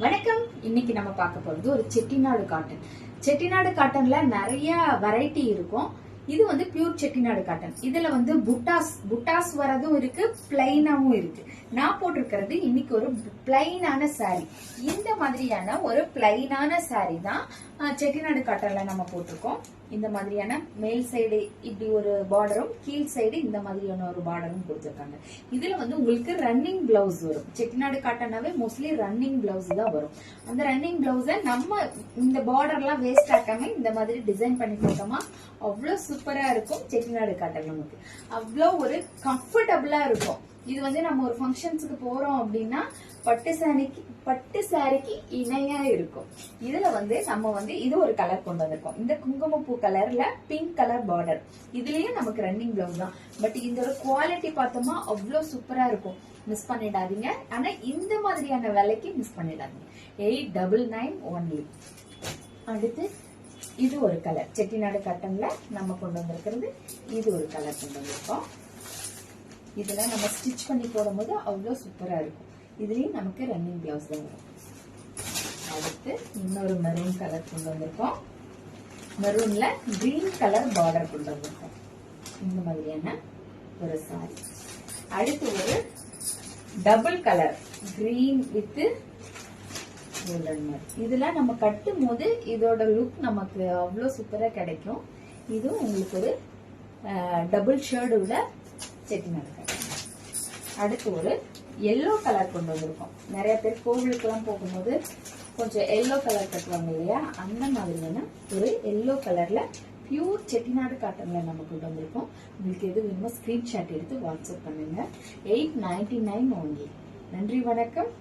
வணக்கம். இன்னைக்கு நம்ம பார்க்க போறது ஒரு செட்டிநாடு காட்டன். செட்டிநாடு காட்டன்ல நிறைய வெரைட்டி இருக்கும். இது வந்து பியூர் செட்டிநாடு காட்டன். இதுல வந்து புட்டாஸ் வரதும் இருக்கு, பிளைனாவும் இருக்கு. நான் போட்டிருக்கிறது இன்னைக்கு ஒரு பிளைனான சாரி. இந்த மாதிரியான ஒரு பிளைனான சாரி தான் செட்டிநாடு காட்டன்ல நம்ம போட்டிருக்கோம். இந்த மாதிரியான மேல் சைடு இப்படி ஒரு பார்டரும், கீழ் சைடு இந்த மாதிரியான ஒரு பார்டரும் கொடுத்துருக்காங்க. இதுல வந்து உங்களுக்கு ரன்னிங் பிளவுஸ் வரும். செட்டிநாடு காட்டனாவே மோஸ்ட்லி ரன்னிங் பிளவுஸ் தான் வரும். அந்த ரன்னிங் பிளவுஸ நம்ம இந்த பார்டர்லாம் வேஸ்ட் ஆக்காம இந்த மாதிரி டிசைன் பண்ணி போட்டோமா அவ்வளவு சூப்பரா இருக்கும். செட்டிநாடு காட்டன் நமக்கு அவ்வளோ ஒரு கம்ஃபர்டபுளா இருக்கும். இது வந்து நம்ம ஒரு ஃபங்க்ஷன்ஸுக்கு போறோம் அப்படின்னா பட்டு சாரிக்கு இணையா இருக்கும். இதுல வந்து நம்ம வந்து இது ஒரு கலர் கொண்டு வந்திருக்கோம். இந்த குங்குமப்பூ கலர்ல பிங்க் கலர் பார்டர். இதுலயும் நமக்கு ரன்னிங் பிளவுஸ் தான். பட் இதோட குவாலிட்டி பார்த்தோமா அவ்வளவு சூப்பரா இருக்கும். மிஸ் பண்ணிடாதீங்க. ஆனா இந்த மாதிரியான விலைக்கு மிஸ் பண்ணிடாதீங்க. 899 ஒன்லி. அடுத்து இது ஒரு கலர். செட்டிநாடு காட்டன்ல நம்ம கொண்டு வந்திருக்கிறது இது ஒரு கலர் கொண்டு வந்திருக்கோம். இதுல நம்ம ஸ்டிச் பண்ணி போடும் போது அவ்வளவு சூப்பரா இருக்கும். இதுலயும் நமக்கு ரன்னிங் பிளவுஸ் தான் வரும். அடுத்து இன்னொரு மெரூன் கலர் கொண்டு வந்திருக்கோம். மெரூன்ல கிரீன் கலர் பார்டர் கொண்டு வந்திருக்கோம். இந்த மாதிரியான ஒரு சாரி. அடுத்து ஒரு double colour green with golden மாதிரி. இதுல நம்ம கட்டும் போது இதோட லுக் நமக்கு அவ்வளவு சூப்பரா கிடைக்கும். இது உங்களுக்கு ஒரு டபுள் ஷேடோட செட்டிநாடு காட்டன். அடுத்து ஒரு எல்லோ கலர் கொண்டு வந்திருக்கோம். நிறைய பேர் கோவிலுக்கு எல்லாம் போகும்போது கொஞ்சம் எல்லோ கலர் கட்டுவாங்க இல்லையா, அந்த மாதிரியான ஒரு எல்லோ கலர்ல பியூர் செட்டிநாடு காட்டன்ல நம்ம கொண்டு வந்திருக்கோம். உங்களுக்கு எது வேணுமோ ஸ்கிரீன்ஷாட் எடுத்து வாட்ஸ்அப் பண்ணுங்க. 899 ஒன்லி. நன்றி, வணக்கம்.